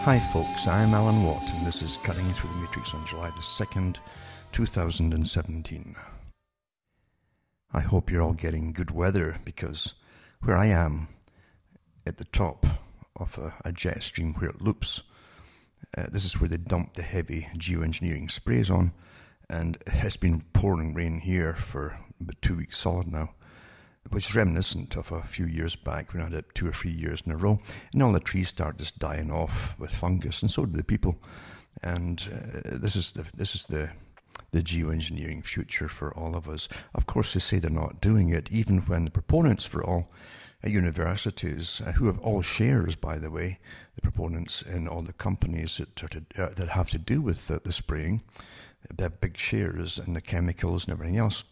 Hi folks, I'm Alan Watt and this is Cutting Through the Matrix on July the 2nd, 2017. I hope you're all getting good weather because where I am, at the top of a jet stream where it loops, this is where they dump the heavy geoengineering sprays on, and it's been pouring rain here for about 2 weeks solid now, which is reminiscent of a few years back when I had it 2 or 3 years in a row, and all the trees started just dying off with fungus, and so did the people. And this is the geoengineering future for all of us. Of course, they say they're not doing it, even when the proponents for all universities, who have all shares, by the way, the proponents in all the companies that have to do with the spraying, they have big shares in the chemicals and everything else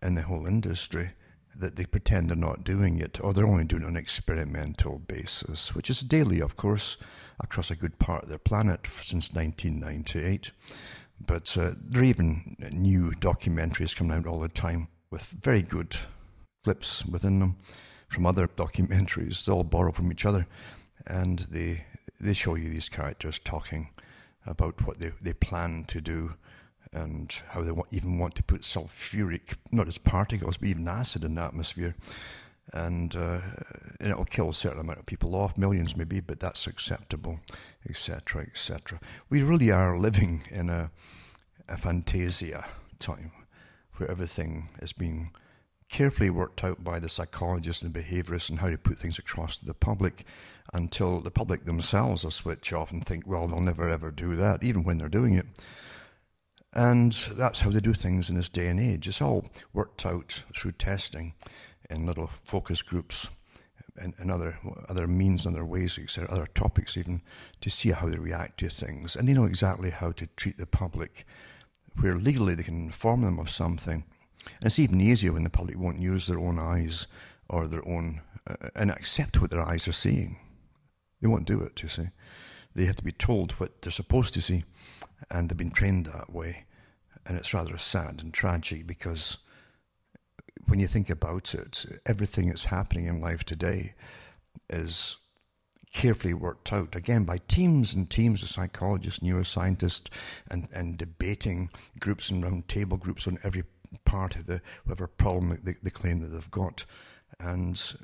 in the whole industry, that they pretend they're not doing it, or they're only doing it on an experimental basis, which is daily, of course, across a good part of the planet since 1998. But there are even new documentaries coming out all the time with very good clips within them from other documentaries. They all borrow from each other, and they show you these characters talking about what they plan to do, and how they even want to put sulfuric, not as particles, but even acid in the atmosphere. And it'll kill a certain amount of people off, millions maybe, but that's acceptable, etc., etc. We really are living in a fantasia time where everything is being carefully worked out by the psychologists and behaviourists and how to put things across to the public, until the public themselves will switch off and think, well, they'll never ever do that, even when they're doing it. And that's how they do things in this day and age. It's all worked out through testing in little focus groups and other means, other ways, etc., other topics even, to see how they react to things. And they know exactly how to treat the public, where legally they can inform them of something. And it's even easier when the public won't use their own eyes or their own, and accept what their eyes are seeing. They won't do it, you see. They have to be told what they're supposed to see, and they've been trained that way. And it's rather sad and tragic, because when you think about it, everything that's happening in life today is carefully worked out, again, by teams and teams of psychologists, neuroscientists, and debating groups and round table groups on every part of whatever problem they claim that they've got, and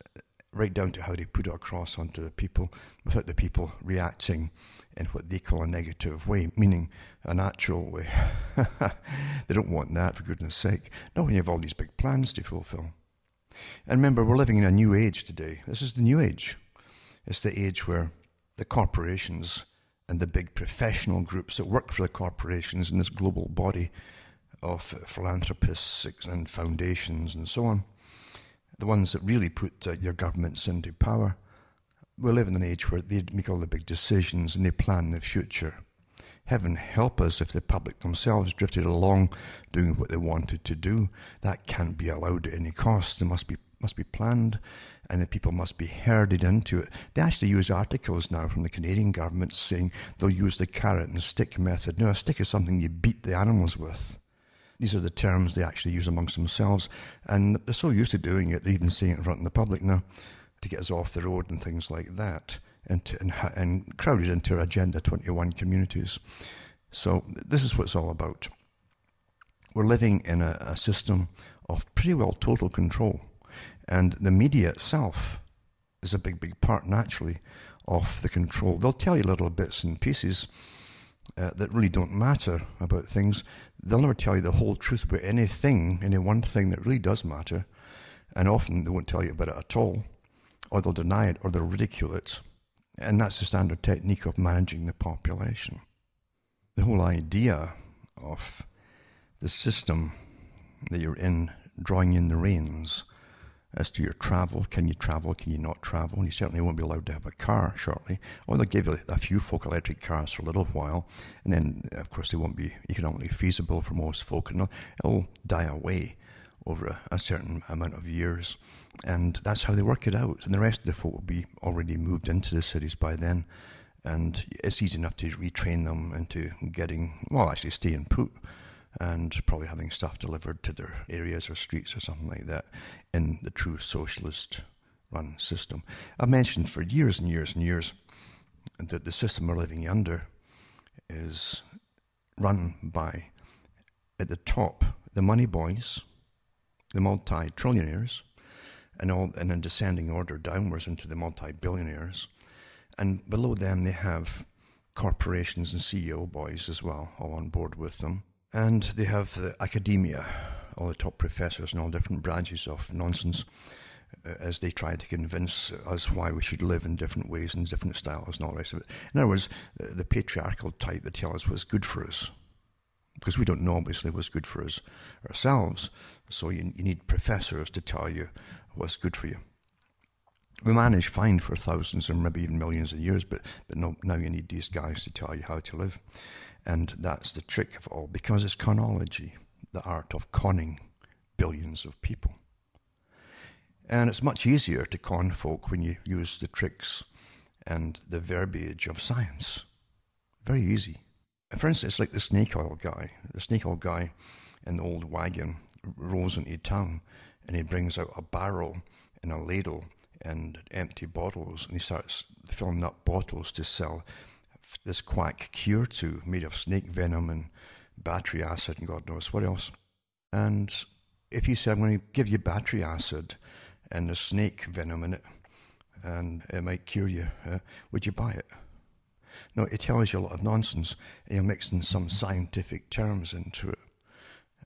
right down to how they put it across onto the people without the people reacting in what they call a negative way, meaning a natural way. They don't want that, for goodness sake. Not when you have all these big plans to fulfill. And remember, we're living in a new age today. This is the new age. It's the age where the corporations and the big professional groups that work for the corporations in this global body of philanthropists and foundations and so on, the ones that really put your governments into power, we live in an age where they make all the big decisions and they plan the future. Heaven help us if the public themselves drifted along doing what they wanted to do. That can't be allowed at any cost. It must be planned, and the people must be herded into it. They actually use articles now from the Canadian government saying they'll use the carrot and stick method. Now, a stick is something you beat the animals with. These are the terms they actually use amongst themselves, and they're so used to doing it, they're even saying it in front of the public now, to get us off the road and things like that, and crowded into our Agenda 21 communities. So this is what it's all about. We're living in a system of pretty well total control, and the media itself is a big part, naturally, of the control. They'll tell you little bits and pieces that really don't matter about things. They'll never tell you the whole truth about anything, any one thing that really does matter, and often they won't tell you about it at all, or they'll deny it, or they'll ridicule it. And that's the standard technique of managing the population. The whole idea of the system that you're in, drawing in the reins as to your travel. Can you travel? Can you not travel? You certainly won't be allowed to have a car shortly, or they'll give you a few folk electric cars for a little while, and then of course they won't be economically feasible for most folk, and it'll die away over a certain amount of years, and that's how they work it out. And the rest of the folk will be already moved into the cities by then, and it's easy enough to retrain them into actually staying put, and probably having stuff delivered to their areas or streets or something like that in the true socialist run system. I've mentioned for years and years and years that the system we're living under is run by, at the top, the money boys, the multi-trillionaires, and all in a descending order downwards into the multi-billionaires. And below them they have corporations and CEO boys as well, all on board with them. And they have the academia, all the top professors and all different branches of nonsense, as they try to convince us why we should live in different ways and different styles and all the rest of it. In other words, the patriarchal type that tell us what's good for us, because we don't know, obviously, what's good for us ourselves. So you need professors to tell you what's good for you. We manage fine for thousands or maybe even millions of years, but no, now you need these guys to tell you how to live. And that's the trick of it all, because it's conology, the art of conning billions of people. And it's much easier to con folk when you use the tricks and the verbiage of science. Very easy. For instance, like the snake oil guy. The snake oil guy in the old wagon rolls into town and he brings out a barrel and a ladle and empty bottles, and he starts filling up bottles to sell this quack cure to, made of snake venom and battery acid and God knows what else. And if he said, I'm going to give you battery acid and there's snake venom in it, and it might cure you, would you buy it? No, it tells you a lot of nonsense, and you're mixing some scientific terms into it.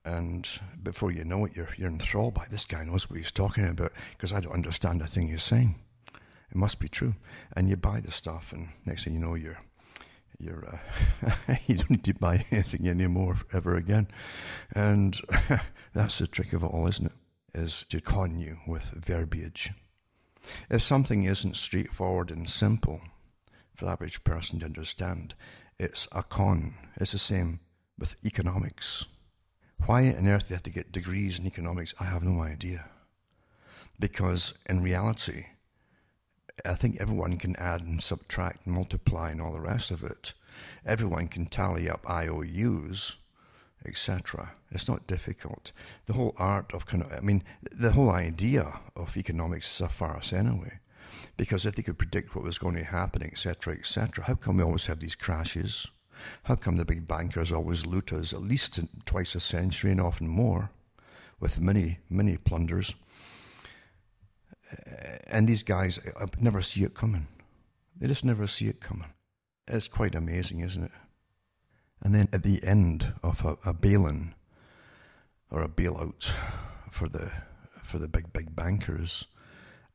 And before you know it, you're enthralled by this guy knows what he's talking about, because I don't understand a thing he's saying. It must be true. And you buy the stuff, and next thing you know, you don't need to buy anything anymore ever again. And that's the trick of it all, isn't it? Is to con you with verbiage. If something isn't straightforward and simple for the average person to understand, it's a con. It's the same with economics. Why on earth they have to get degrees in economics, I have no idea. Because in reality, I think everyone can add and subtract and multiply and all the rest of it. Everyone can tally up IOUs, etc. It's not difficult. The whole art of the whole idea of economics is a farce anyway. Because if they could predict what was going to happen, etc., etc., how come we always have these crashes? How come the big bankers always loot us at least twice a century and often more, with many, many plunders? And these guys never see it coming. They just never see it coming. It's quite amazing, isn't it? And then at the end of a bail-in or a bailout for the big bankers,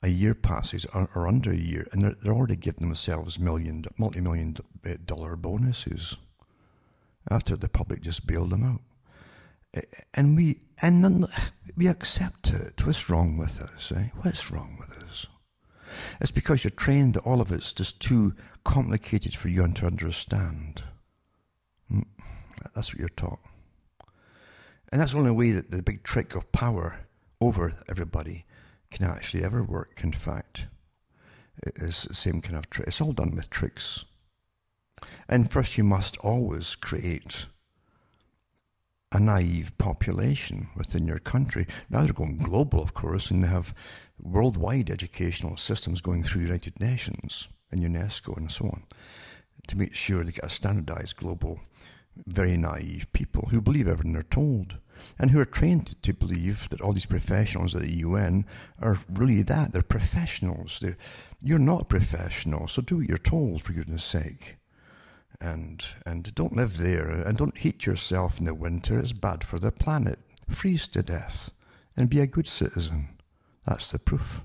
a year passes or under a year, and they're already giving themselves multi-million dollar bonuses after the public just bailed them out. And we accept it. What's wrong with us? What's wrong with us? It's because you're trained that all of it's just too complicated for you to understand. That's what you're taught. And that's the only way that the big trick of power over everybody can actually ever work, in fact. It is the same kind of trick. It's all done with tricks. And first you must always create a naive population within your country. Now they're going global, of course, and they have worldwide educational systems going through the United Nations and UNESCO and so on, to make sure they get a standardized global, very naive people who believe everything they're told, and who are trained to believe that all these professionals at the UN are really that. They're professionals. You're not a professional, so do what you're told, for goodness sake. And don't live there, and don't heat yourself in the winter. It's bad for the planet. Freeze to death, and be a good citizen. That's the proof.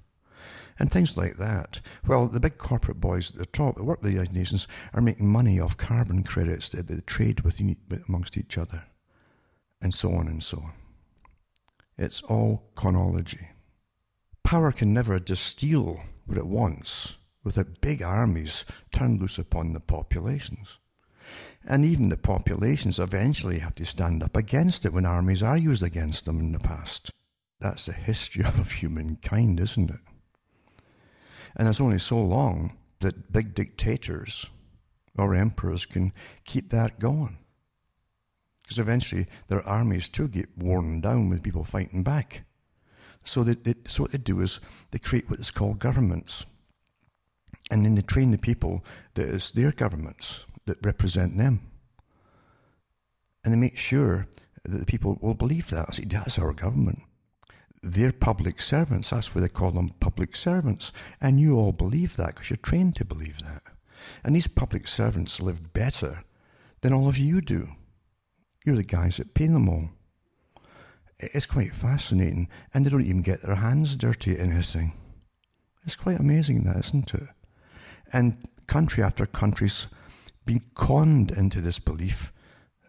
And things like that. Well, the big corporate boys at the top that work with the United Nations are making money off carbon credits that they trade amongst each other, and so on and so on. It's all conology. Power can never just steal what it wants without big armies turned loose upon the populations. And even the populations eventually have to stand up against it when armies are used against them in the past. That's the history of humankind, isn't it? And it's only so long that big dictators or emperors can keep that going. Because eventually their armies too get worn down with people fighting back. So what they do is they create what is called governments. And then they train the people that it's their governments that represent them. And they make sure that the people will believe that. See, that's our government. They're public servants. That's why they call them public servants. And you all believe that because you're trained to believe that. And these public servants live better than all of you do. You're the guys that pay them all. It's quite fascinating. And they don't even get their hands dirty at anything. It's quite amazing that, isn't it? And country after country's been conned into this belief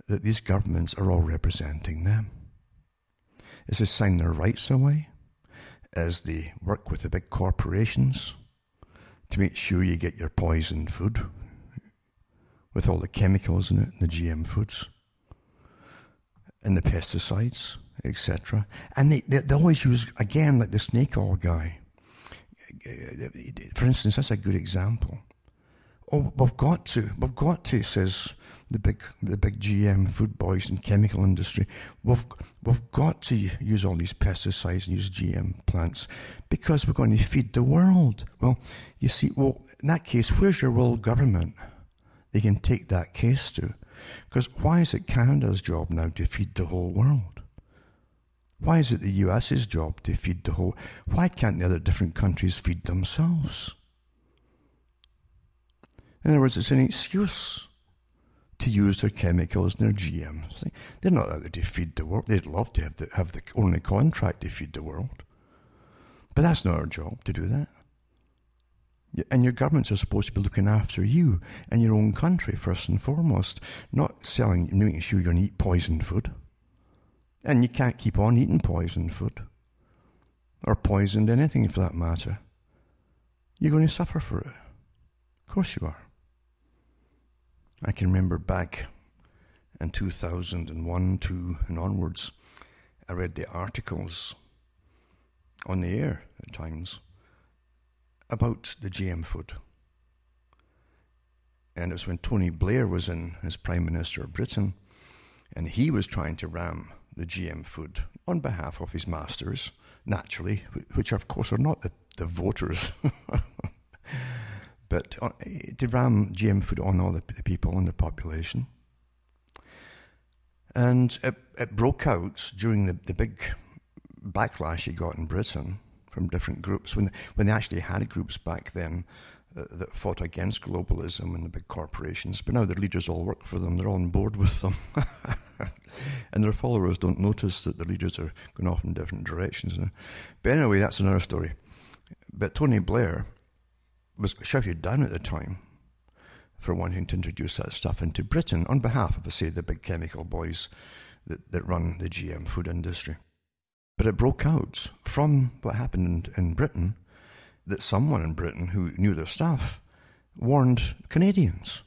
that these governments are all representing them. As they sign their rights away, as they work with the big corporations to make sure you get your poisoned food with all the chemicals in it, the GM foods, and the pesticides, etc. And they always use, again, like the snake oil guy. For instance, that's a good example. Oh, we've got to, says the big GM food boys and chemical industry. We've got to use all these pesticides and use GM plants because we're going to feed the world. Well, you see, in that case, where's your world government? They can take that case to. Because why is it Canada's job now to feed the whole world? Why is it the US's job to feed the whole? Why can't the other different countries feed themselves? In other words, it's an excuse to use their chemicals and their GMs. They're not out there to feed the world. They'd love to have the only contract to feed the world. But that's not our job to do that. And your governments are supposed to be looking after you and your own country first and foremost, not selling, making sure you're going to eat poisoned food. And you can't keep on eating poisoned food, or poisoned anything for that matter. You're going to suffer for it. Of course you are. I can remember back in 2001, 2 and onwards, I read the articles on the air at times about the GM food. And it was when Tony Blair was in as Prime Minister of Britain, and he was trying to ram the GM food on behalf of his masters, naturally, which of course are not the voters, but to ram GM food on all the people in the population. And it broke out during the big backlash he got in Britain from different groups, when they actually had groups back then that fought against globalism and the big corporations, but now their leaders all work for them, they're all on board with them. And their followers don't notice that the leaders are going off in different directions. But anyway, that's another story. But Tony Blair was shouted down at the time for wanting to introduce that stuff into Britain on behalf of, say, the big chemical boys that run the GM food industry. But it broke out from what happened in Britain, that someone in Britain who knew their stuff warned Canadians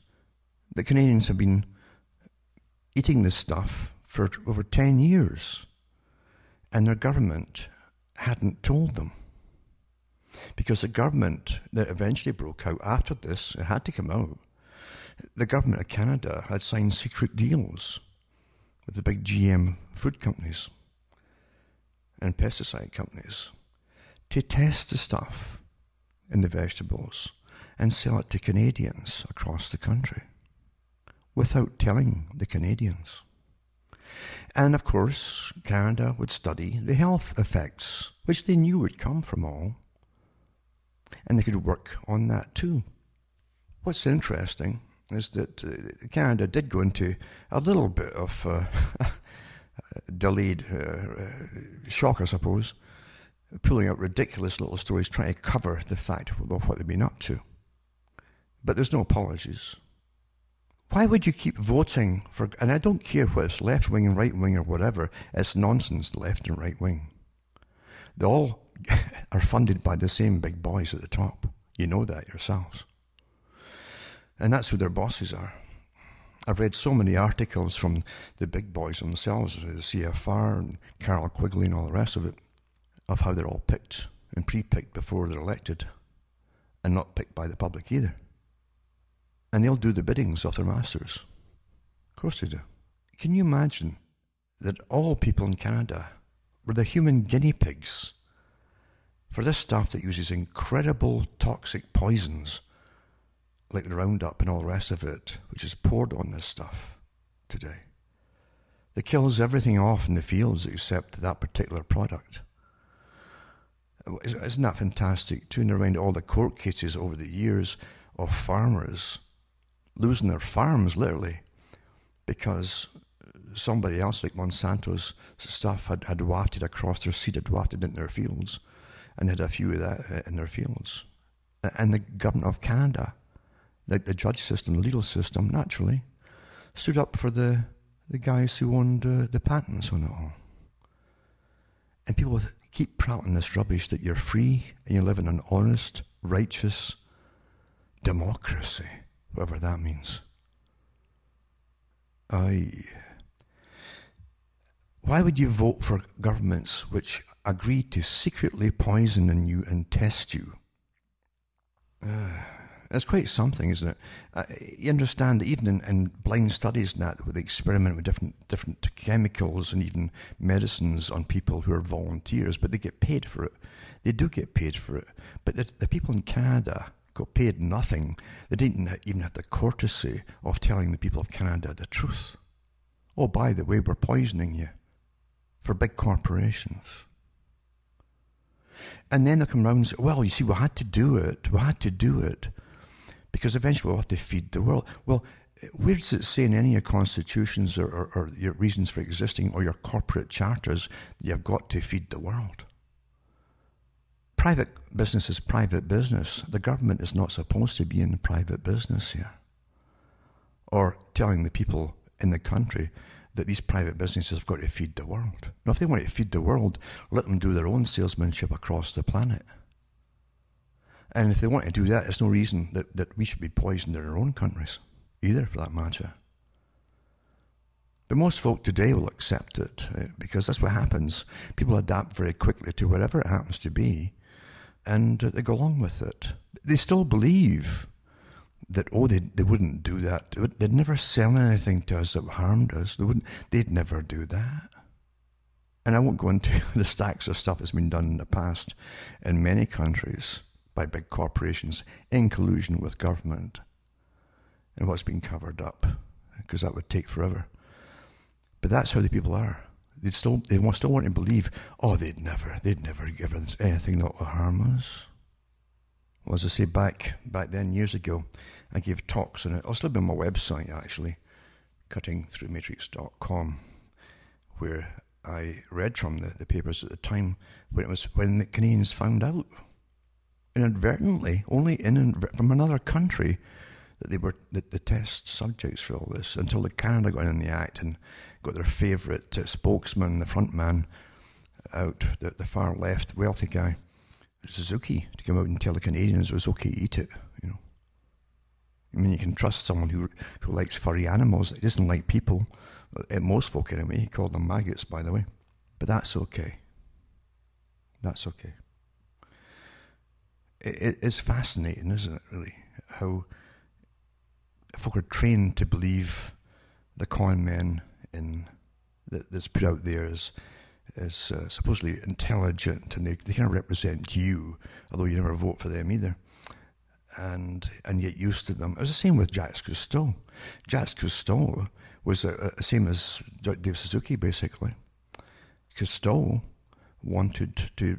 that Canadians have been eating this stuff for over 10 years, and their government hadn't told them. Because the government that eventually broke out after this, it had to come out, the government of Canada had signed secret deals with the big GM food companies and pesticide companies to test the stuff in the vegetables and sell it to Canadians across the country without telling the Canadians. And of course, Canada would study the health effects, which they knew would come from all, and they could work on that too. What's interesting is that Canada did go into a little bit of delayed shock, I suppose, pulling out ridiculous little stories trying to cover the fact of what they've been up to. But there's no apologies. Why would you keep voting for, and I don't care whether it's left wing and right wing or whatever, it's nonsense, left and right wing. They all are funded by the same big boys at the top. You know that yourselves. And that's who their bosses are. I've read so many articles from the big boys themselves, the CFR and Carol Quigley and all the rest of it, of how they're all picked and pre-picked before they're elected, and not picked by the public either. And they'll do the biddings of their masters. Of course they do. Can you imagine that all people in Canada were the human guinea pigs for this stuff that uses incredible toxic poisons like the Roundup and all the rest of it, which is poured on this stuff today, that kills everything off in the fields except that particular product. Isn't that fantastic? Turning around all the court cases over the years of farmers losing their farms, literally, because somebody else, like Monsanto's stuff, had wafted across their seed, had wafted into their fields, and they had a few of that in their fields. And the government of Canada, the judge system, the legal system, naturally, stood up for the guys who owned the patents on it all. And people keep prattling this rubbish that you're free and you live in an honest, righteous democracy, whatever that means. Why would you vote for governments which agree to secretly poison you and test you? It's quite something, isn't it? You understand that even in blind studies and that, where they experiment with different chemicals and even medicines on people who are volunteers, but they get paid for it. They do get paid for it. But the people in Canada got paid nothing. They didn't even have the courtesy of telling the people of Canada the truth. Oh, by the way, we're poisoning you for big corporations. And then they'll come around and say, well, you see, we had to do it because eventually we'll have to feed the world. Well, where does it say in any of your constitutions or your reasons for existing or your corporate charters that you've got to feed the world? Private business is private business. The government is not supposed to be in the private business here. Or telling the people in the country that these private businesses have got to feed the world. Now, if they want to feed the world, let them do their own salesmanship across the planet. And if they want to do that, there's no reason that we should be poisoned in our own countries, either, for that matter. But most folk today will accept it, because that's what happens. People adapt very quickly to whatever it happens to be, and they go along with it. They still believe that, they wouldn't do that. They'd never sell anything to us that harmed us. They'd never do that. And I won't go into the stacks of stuff that's been done in the past in many countries by big corporations in collusion with government and what's been covered up, because that would take forever. But that's how the people are. They still want to believe, they'd never give us anything that will harm us. Well, as I say, back then, years ago, I gave talks on it. I'll still be on my website, actually, cuttingthroughthematrix.com, where I read from the papers at the time when the Canadians found out, inadvertently, from another country, that they were the test subjects for all this, until the Canada got in the act and got their favourite spokesman, the front man, out, the far left, wealthy guy, Suzuki, to come out and tell the Canadians it was okay to eat it, I mean, you can trust someone who likes furry animals. He doesn't like people. Most folk, anyway. He called them maggots, by the way. But that's okay. That's okay. It's fascinating, isn't it, really, how folk are trained to believe the con men that's put out there is supposedly intelligent, and they kind of represent you, although you never vote for them either. And get used to them. It was the same with Jacques Cousteau. Jacques Cousteau was the same as Dave Suzuki, basically. Cousteau wanted to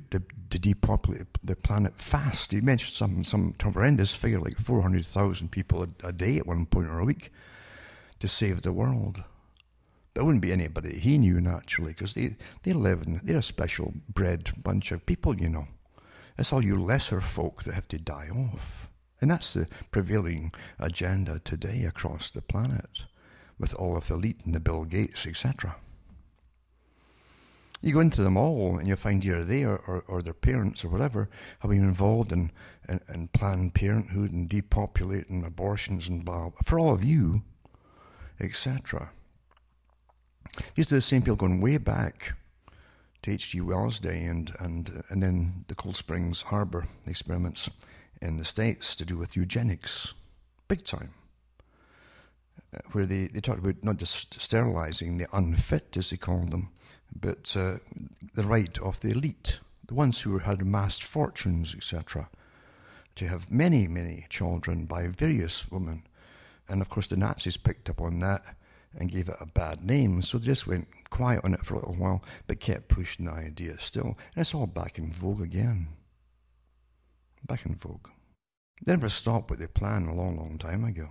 depopulate the planet fast. He mentioned some horrendous figure, like 400,000 people a day at one point, or a week, to save the world. But it wouldn't be anybody he knew, naturally, because they're a special bred bunch of people, It's all you lesser folk that have to die off. And that's the prevailing agenda today across the planet, with all of the elite and the Bill Gates, etc. You go into them all and you find either they or their parents or whatever have been involved in Planned Parenthood and depopulating abortions and blah, for all of you, etc. These are the same people going way back to H.G. Wells' day and then the Cold Springs Harbor experiments in the States to do with eugenics, big time, where they talked about not just sterilizing the unfit, as they called them, but the right of the elite, the ones who had amassed fortunes, etc., to have many, many children by various women. And of course the Nazis picked up on that and gave it a bad name, so they just went quiet on it for a little while, but kept pushing the idea still. And it's all back in vogue again. Back in vogue. They never stopped what they planned a long, long time ago.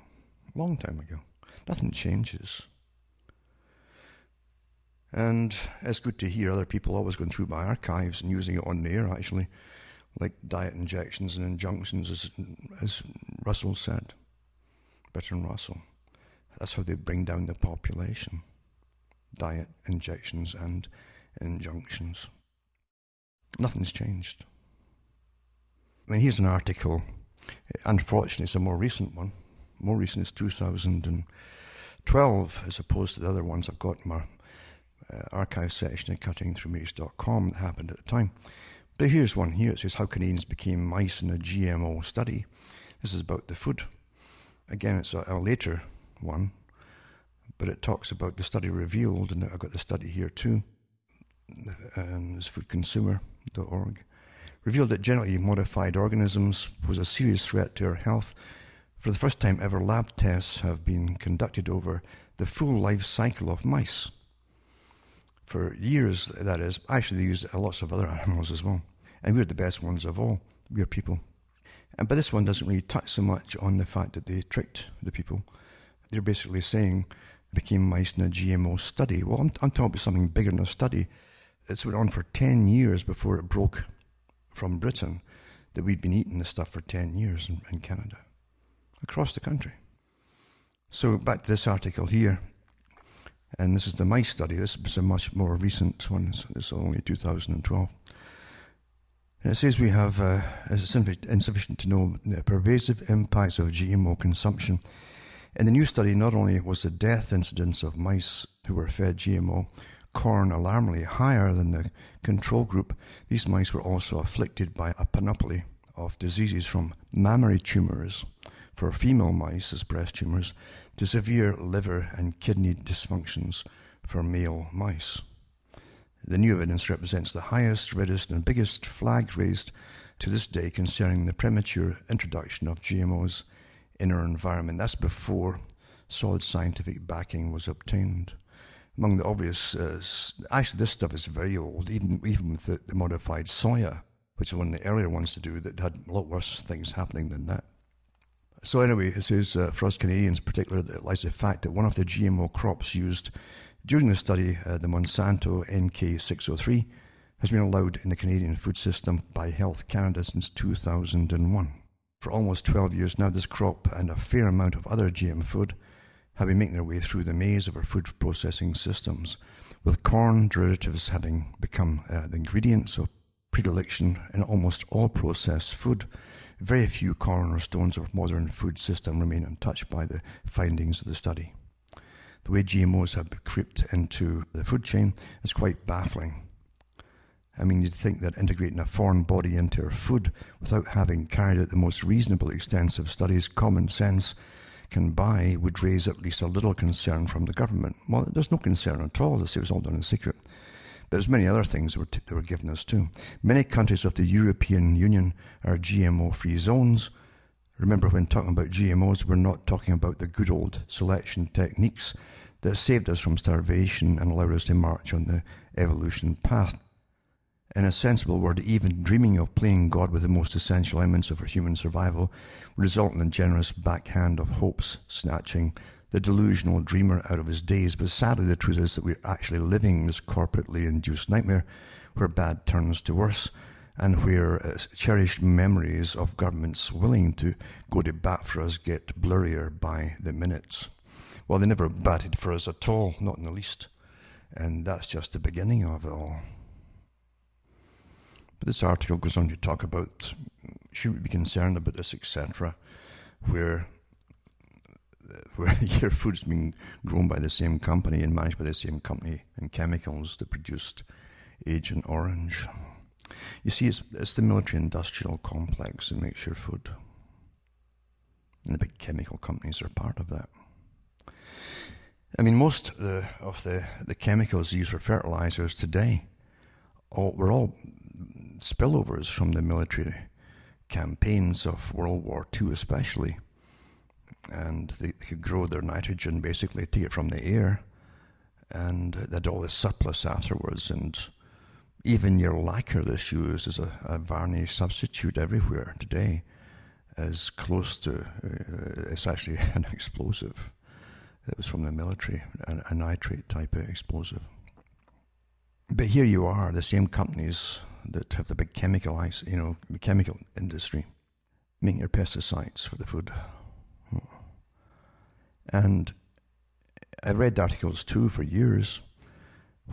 Long time ago. Nothing changes. And it's good to hear other people always going through my archives and using it on the air, actually, like diet injections and injunctions, as Russell said, Bertrand Russell. That's how they bring down the population. Diet, injections, and injunctions. Nothing's changed. I mean, here's an article. Unfortunately, it's a more recent one. More recent is 2012, as opposed to the other ones I've got in my archive section at cuttingthroughmeats.com that happened at the time. But here's one here. It says, How Canadians Became Mice in a GMO Study. This is about the food. Again, it's a later one, but it talks about the study revealed, and I've got the study here too, and it's foodconsumer.org, revealed that genetically modified organisms pose a serious threat to our health. For the first time ever, lab tests have been conducted over the full life cycle of mice. For years, that is. Actually, they used lots of other animals as well. And we're the best ones of all. We're people. But this one doesn't really touch so much on the fact that they tricked the people. They're basically saying became mice in a GMO study. Well, I'm talking about something bigger than a study. It's went on for 10 years before it broke from Britain that we'd been eating this stuff for 10 years in Canada, across the country. So back to this article here. And this is the mice study. This is a much more recent one. It's only 2012. And it says we have, it's insufficient to know the pervasive impacts of GMO consumption. In the new study, not only was the death incidence of mice who were fed GMO corn alarmingly higher than the control group, these mice were also afflicted by a panoply of diseases from mammary tumours for female mice as breast tumours to severe liver and kidney dysfunctions for male mice. The new evidence represents the highest, reddest and biggest flag raised to this day concerning the premature introduction of GMOs in our environment. That's before solid scientific backing was obtained. Among the obvious, actually this stuff is very old, even with the modified soya, which is one of the earlier ones to do that had a lot worse things happening than that. So anyway, it says, for us Canadians in particular, it lies the fact that one of the GMO crops used during the study, the Monsanto NK603, has been allowed in the Canadian food system by Health Canada since 2001. For almost 12 years now, this crop and a fair amount of other GM food have been making their way through the maze of our food processing systems, with corn derivatives having become the ingredients of predilection in almost all processed food. Very few cornerstones of modern food system remain untouched by the findings of the study. The way GMOs have crept into the food chain is quite baffling. I mean, you'd think that integrating a foreign body into our food without having carried out the most reasonable extensive studies common sense can buy would raise at least a little concern from the government. Well, there's no concern at all. They say it was all done in secret. But there's many other things that were given us too. Many countries of the European Union are GMO-free zones. Remember, when talking about GMOs, we're not talking about the good old selection techniques that saved us from starvation and allowed us to march on the evolution path. In a sensible word, even dreaming of playing God with the most essential elements of our human survival would result in a generous backhand of hopes, snatching the delusional dreamer out of his days. But sadly, the truth is that we're actually living this corporately induced nightmare where bad turns to worse and where cherished memories of governments willing to go to bat for us get blurrier by the minutes. Well, they never batted for us at all, not in the least. And that's just the beginning of it all. But this article goes on to talk about, should we be concerned about this, etc., where your food's being grown by the same company and managed by the same company and chemicals that produced Agent Orange. You see, it's the military-industrial complex that makes your food. And the big chemical companies are part of that. I mean, most of the chemicals used for fertilizers today were all spillovers from the military campaigns of World War II especially, and they could grow their nitrogen, basically take it from the air, and they had all this surplus afterwards. And even your lacquer that's used as a varnish substitute everywhere today is close to, it's actually an explosive. It was from the military, a nitrate type of explosive. But here you are, the same companies that have the big the chemical industry, making your pesticides for the food. And I read articles too for years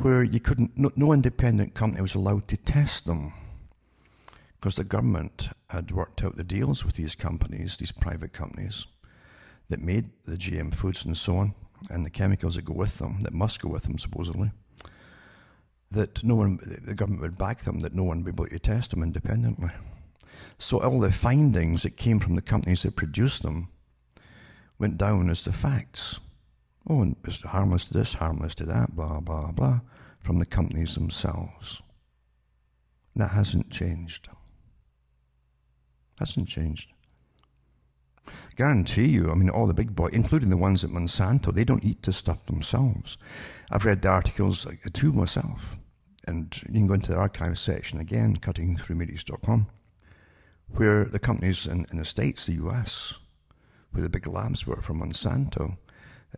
where you couldn't, no independent company was allowed to test them because the government had worked out the deals with these companies, these private companies that made the GM foods and so on, and the chemicals that go with them, that must go with them supposedly, that the government would back them, that no one would be able to test them independently. So all the findings that came from the companies that produced them went down as the facts. Oh, and it's harmless to this, harmless to that, blah, blah, blah, from the companies themselves. That hasn't changed. Hasn't changed. Guarantee you, all the big boys, including the ones at Monsanto, they don't eat this stuff themselves. I've read the articles too myself, and you can go into the archive section again, cuttingthroughmetrics.com, where the companies in the States, the US, where the big labs were from Monsanto,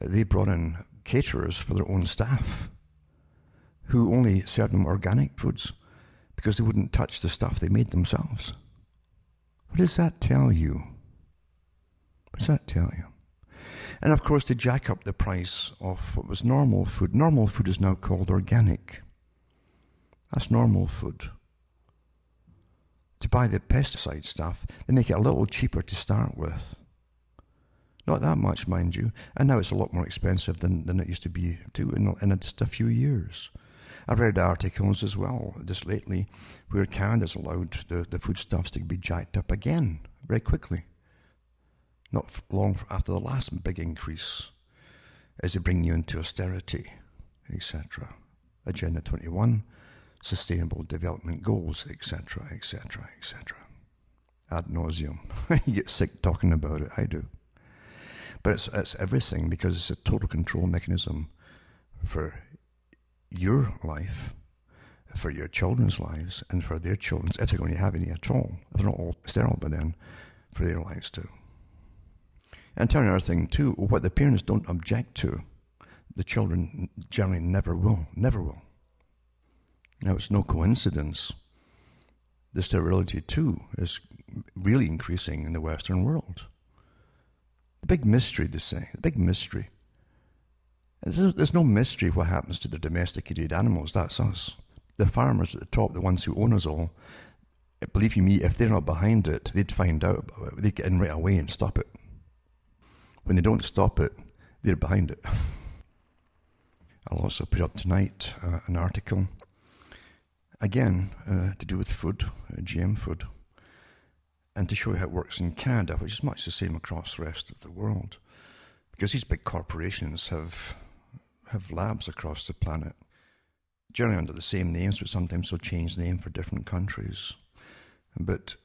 they brought in caterers for their own staff who only served them organic foods because they wouldn't touch the stuff they made themselves. What does that tell you? What does that tell you? And of course, they jack up the price of what was normal food. Normal food is now called organic. That's normal food. To buy the pesticide stuff, they make it a little cheaper to start with. Not that much, mind you. And now it's a lot more expensive than it used to be too in just a few years. I've read articles as well, just lately, where Canada's allowed the foodstuffs to be jacked up again, very quickly. Not long after the last big increase, as they bring you into austerity, etc. Agenda 21, Sustainable Development Goals, etc., etc., etc. Ad nauseum. You get sick talking about it, I do. But it's everything, because it's a total control mechanism for your life, for your children's lives, and for their children's, if they're going to have any at all. If they're not all sterile by then, for their lives too. And tell you another thing too, what the parents don't object to, the children generally never will. Now it's no coincidence the sterility too is really increasing in the Western world. The big mystery, they say, the big mystery. There's no mystery what happens to the domesticated animals, that's us. The farmers at the top, the ones who own us all, believe you me, if they're not behind it, they'd find out about it. They'd get in right away and stop it. When they don't stop it, they're behind it. I'll also put up tonight an article, again, to do with food, GM food, and to show you how it works in Canada, which is much the same across the rest of the world. Because these big corporations have labs across the planet, generally under the same names, but sometimes they'll change the name for different countries. But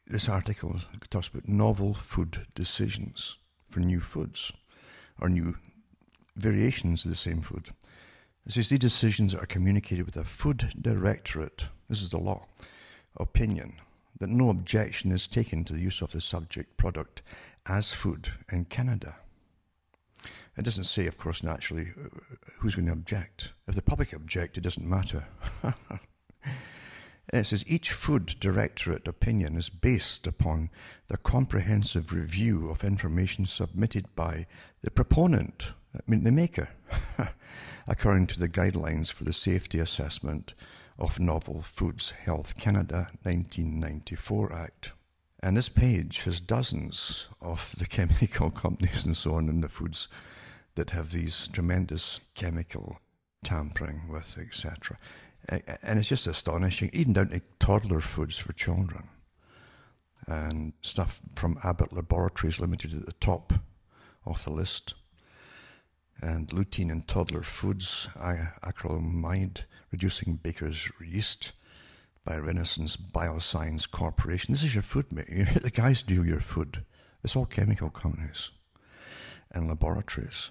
this article talks about novel food decisions for new foods, or new variations of the same food. It says these decisions are communicated with a food directorate, this is the law, opinion, that no objection is taken to the use of the subject product as food in Canada. It doesn't say, of course, naturally, who's going to object. If the public object, it doesn't matter. And it says each food directorate opinion is based upon the comprehensive review of information submitted by the proponent, the maker, according to the guidelines for the safety assessment of Novel Foods Health Canada 1994 Act. And this page has dozens of the chemical companies and so on in the foods that have these tremendous chemical tampering with, etc. And it's just astonishing, even down to toddler foods for children. And stuff from Abbott Laboratories Limited at the top of the list. And lutein in toddler foods, acrylamide, reducing baker's yeast, by Renaissance Bioscience Corporation. This is your food, mate. The guys do your food. It's all chemical companies and laboratories.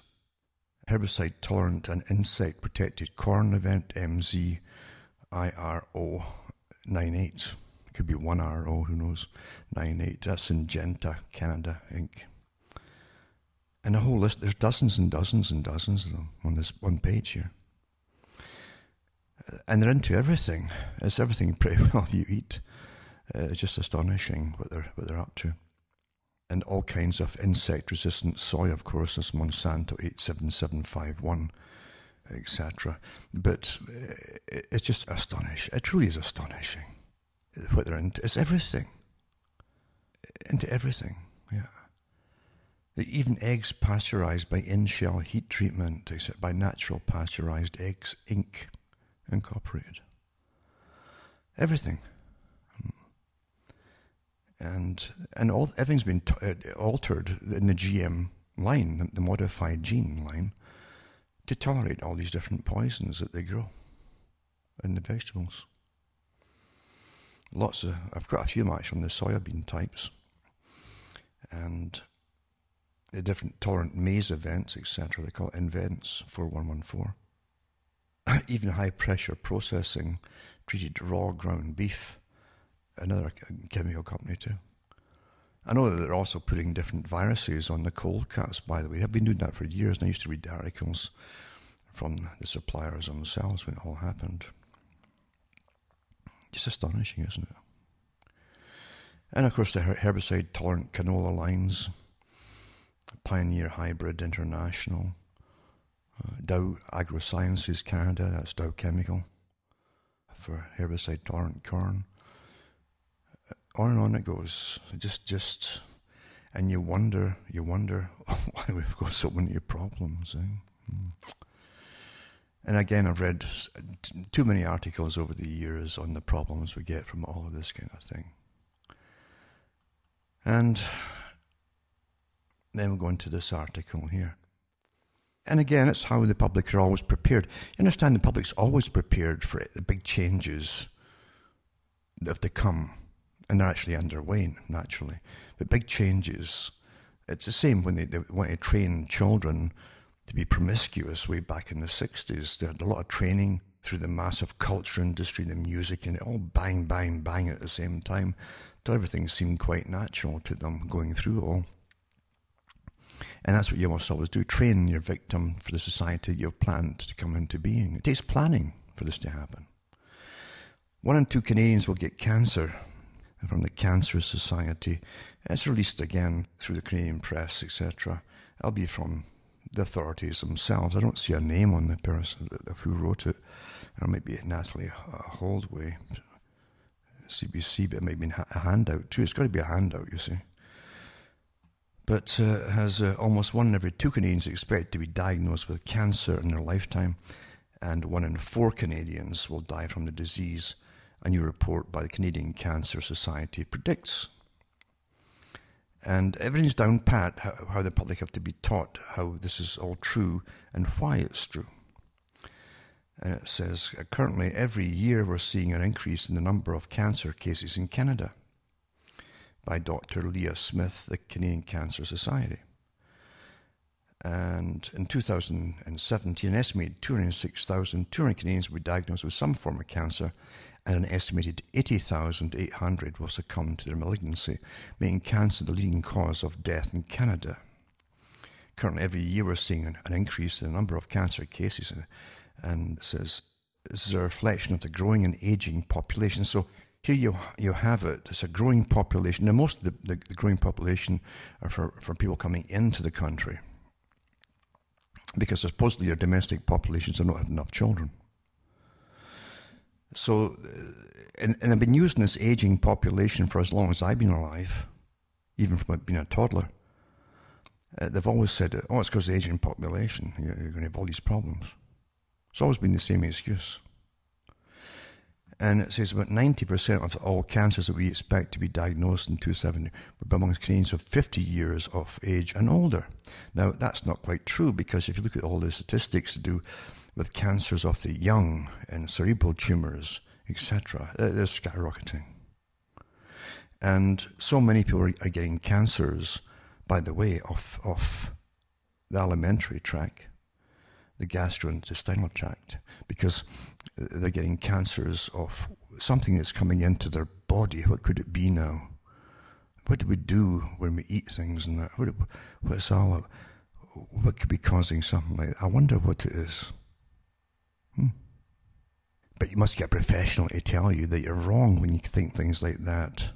Herbicide-tolerant and insect-protected corn event, MZIRO 98. Could be 1RO, who knows, 98. That's Syngenta, Canada, Inc. And a whole list, there's dozens and dozens and dozens of them on this one page here. And they're into everything. It's everything pretty well you eat. It's just astonishing what they're up to. And all kinds of insect-resistant soy, of course, that's Monsanto 87751, etc. But it's just astonishing. It truly is astonishing what they're into. It's everything. Into everything, yeah. Even eggs pasteurized by in-shell heat treatment, except by Natural Pasteurized Eggs, Inc., Incorporated. Everything. And everything's been altered in the GM line, the modified gene line, to tolerate all these different poisons that they grow in the vegetables. I've got a few match from the soybean types, and the different tolerant maize events, etc. They call it invents 4114. Even high pressure processing treated raw ground beef, another chemical company too. I know that they're also putting different viruses on the cold cuts, by the way. They've been doing that for years, and I used to read the articles from the suppliers themselves when it all happened. Just astonishing, isn't it? And of course the herbicide-tolerant canola lines, Pioneer Hybrid International, Dow AgroSciences Canada, that's Dow Chemical, for herbicide-tolerant corn. On and on it goes. And you wonder why we've got so many problems. And again, I've read too many articles over the years on the problems we get from all of this kind of thing. And then we'll go into this article here. And again, it's how the public are always prepared. You understand, the public's always prepared for the big changes that have to come. And they're actually underway, naturally. But big changes, it's the same when they want to train children to be promiscuous way back in the 60s. They had a lot of training through the massive culture industry, the music, and it all bang, bang, bang at the same time. So everything seemed quite natural to them going through it all. And that's what you must always do, train your victim for the society you've planned to come into being. It takes planning for this to happen. 1 in 2 Canadians will get cancer from the Cancer Society. It's released again through the Canadian press, etc. It'll be from the authorities themselves. I don't see a name on the person of who wrote it. It might be Natalie Holdway, CBC, but it might be a handout too. It's got to be a handout, you see. But has almost 1 in every 2 Canadians expected to be diagnosed with cancer in their lifetime, and 1 in 4 Canadians will die from the disease. A new report by the Canadian Cancer Society predicts. And everything's down pat, how the public have to be taught how this is all true and why it's true. And it says, currently every year we're seeing an increase in the number of cancer cases in Canada, by Dr. Leah Smith, the Canadian Cancer Society. And in 2017, an estimated 206,200 Canadians will be diagnosed with some form of cancer, and an estimated 80,800 will succumb to their malignancy, making cancer the leading cause of death in Canada. Currently, every year we're seeing an increase in the number of cancer cases, and it says this is a reflection of the growing and aging population. So here you have it. It's a growing population. Now, most of the growing population are for people coming into the country, because supposedly your domestic populations do not have enough children. So, and I've been using this aging population for as long as I've been alive, even from being a toddler. They've always said, oh, it's because of the aging population. You're going to have all these problems. It's always been the same excuse. And it says about 90% of all cancers that we expect to be diagnosed in 2070 will be among Canadians of 50 years of age and older. Now, that's not quite true, because if you look at all the statistics to do with cancers of the young and cerebral tumours etc. They're skyrocketing. And so many people are getting cancers, by the way, of the alimentary tract, the gastrointestinal tract, because they're getting cancers of something that's coming into their body. What could it be now? What do we do when we eat things and that? What could be causing something like that? I wonder what it is. But you must get a professional to tell you that you're wrong when you think things like that.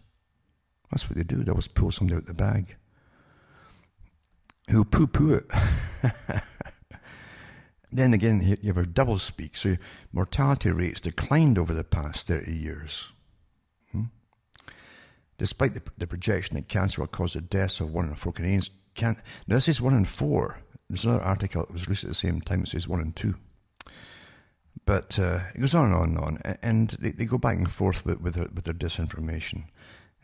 That's what they do. They always pull somebody out the bag who poo-poo it. Then again, you have a double speak. So mortality rates declined over the past 30 years. Despite the projection that cancer will cause the deaths of 1 in 4 Canadians. Now this is 1 in 4. There's another article that was released at the same time that says 1 in 2. But it goes on and on and on. And they go back and forth with their disinformation,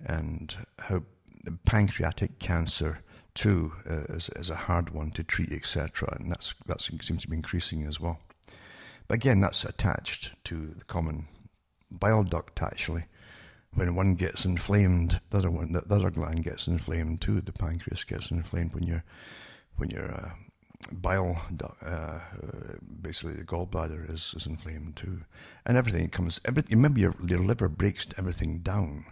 and how the pancreatic cancer too is a hard one to treat, etc. And that seems to be increasing as well. But again, that's attached to the common bile duct, actually. When one gets inflamed, the other gland gets inflamed too. The pancreas gets inflamed when your bile duct, basically the gallbladder is inflamed too, and everything comes. Remember, your liver breaks everything down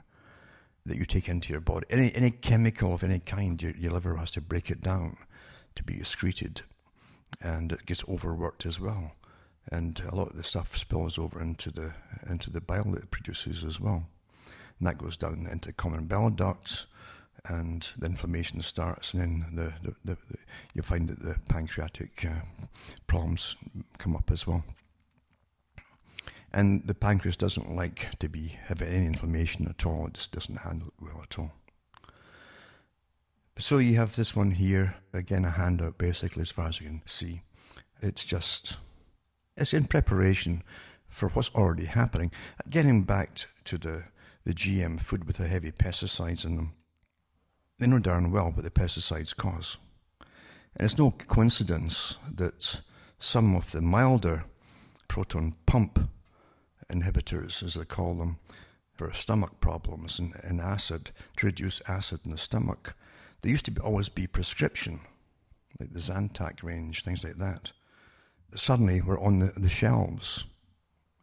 that you take into your body. Any chemical of any kind, your liver has to break it down to be excreted, and it gets overworked as well. And a lot of the stuff spills over into the bile that it produces as well. And that goes down into common bile ducts, and the inflammation starts, and then you find that the pancreatic problems come up as well. And the pancreas doesn't like to have any inflammation at all. It just doesn't handle it well at all. So you have this one here, again a handout basically as far as you can see. It's in preparation for what's already happening. Getting back to the GM food with the heavy pesticides in them, they know darn well what the pesticides cause. And it's no coincidence that some of the milder proton pump inhibitors, as they call them, for stomach problems and acid, to reduce acid in the stomach, they used to always be prescription, like the Zantac range, things like that. Suddenly we're on the shelves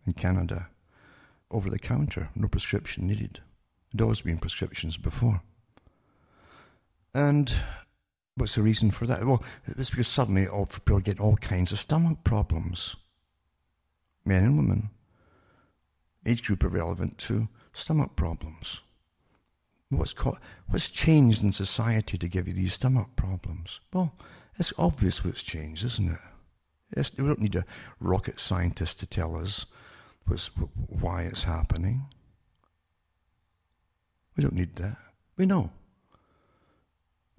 in Canada, over the counter, no prescription needed. There'd always been prescriptions before. And what's the reason for that? Well, it's because suddenly people are getting all kinds of stomach problems. Men and women. Age group irrelevant to stomach problems. What's changed in society to give you these stomach problems? Well, it's obvious what's changed, isn't it? We don't need a rocket scientist to tell us why it's happening. We don't need that. We know.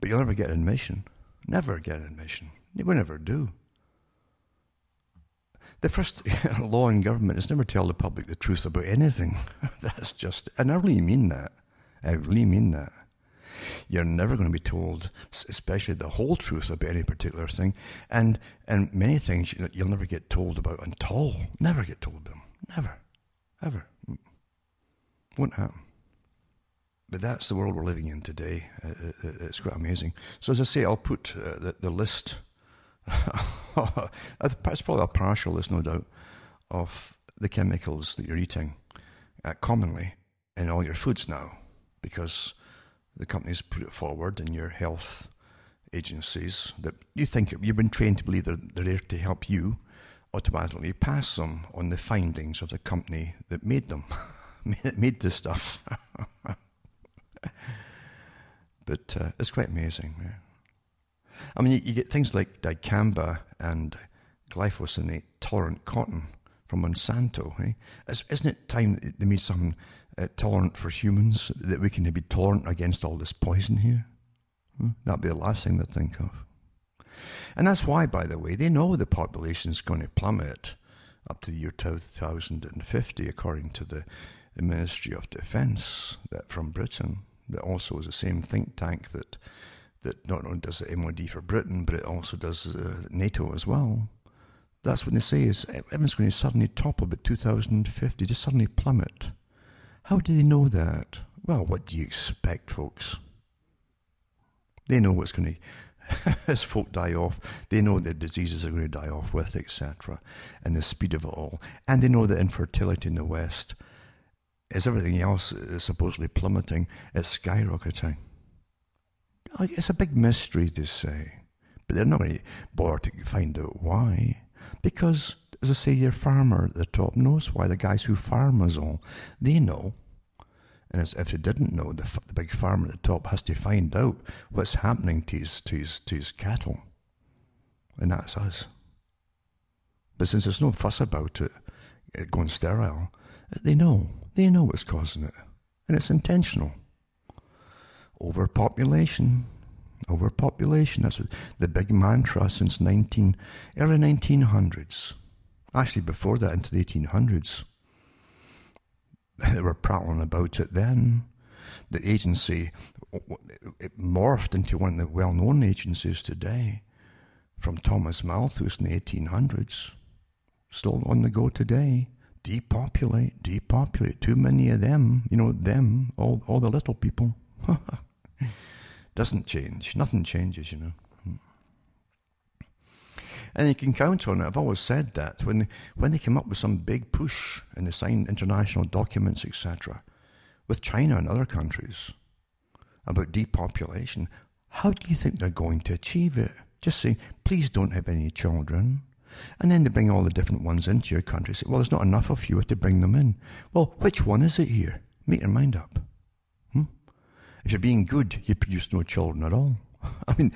But you'll never get admission. Never get admission. You will never do. The first law in government is never tell the public the truth about anything. That's just, and I really mean that. I really mean that. You're never going to be told, especially the whole truth about any particular thing, and many things you'll never get told about at all. Never get told them. Never. Ever. Won't happen. But that's the world we're living in today. It's quite amazing. So as I say, I'll put the list, it's probably a partial list, no doubt, of the chemicals that you're eating commonly in all your foods now, because the companies put it forward in your health agencies that you think you've been trained to believe they're there to help you, automatically pass them on the findings of the company that made them, made this stuff. But it's quite amazing. Yeah. I mean, you get things like dicamba and glyphosate tolerant cotton from Monsanto. Eh? Isn't it time that they made something tolerant for humans, that we can be tolerant against all this poison here? That'd be the last thing they'd think of. And that's why, by the way, they know the population is going to plummet up to the year 2050, according to the Ministry of Defence from Britain, that also is the same think tank that not only does the MOD for Britain, but it also does NATO as well. That's when they say is everyone's going to suddenly topple about 2050, just suddenly plummet. How do they know that? Well, what do you expect, folks? They know what's going to, as folk die off, they know that diseases are going to die off with, etc., and the speed of it all. And they know that infertility in the West, as everything else is supposedly plummeting, it's skyrocketing. It's a big mystery, they say, but they're not going to bother to find out why. Because, as I say, your farmer at the top knows why. The guys who farm us all, they know. And as if they didn't know, the big farmer at the top has to find out what's happening to his cattle. And that's us. But since there's no fuss about it going sterile, they know what's causing it. And it's intentional. Overpopulation, that's the big mantra since early 1900s. Actually, before that, into the 1800s. They were prattling about it then. The agency, it morphed into one of the well-known agencies today, from Thomas Malthus in the 1800s. Still on the go today. Depopulate. Too many of them. Them, all the little people. Doesn't change. Nothing changes, And you can count on it. I've always said that. When they come up with some big push and they sign international documents, etc., with China and other countries about depopulation, how do you think they're going to achieve it? Just say, please don't have any children. And then they bring all the different ones into your country. Say, well, there's not enough of you to bring them in. Well, which one is it here? Make your mind up. If you're being good, you produce no children at all. I mean,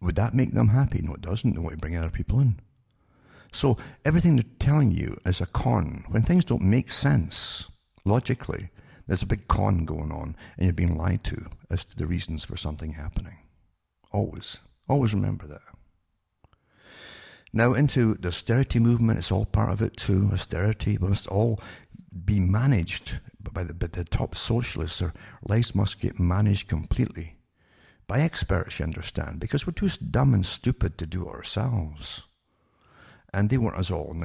would that make them happy? No, it doesn't. They want to bring other people in. So everything they're telling you is a con. When things don't make sense, logically, there's a big con going on, and you're being lied to as to the reasons for something happening. Always remember that. Now into the austerity movement, it's all part of it too. Austerity must all be managed by the top socialists. Their lives must get managed completely by experts, you understand, because we're too dumb and stupid to do it ourselves. And they want us all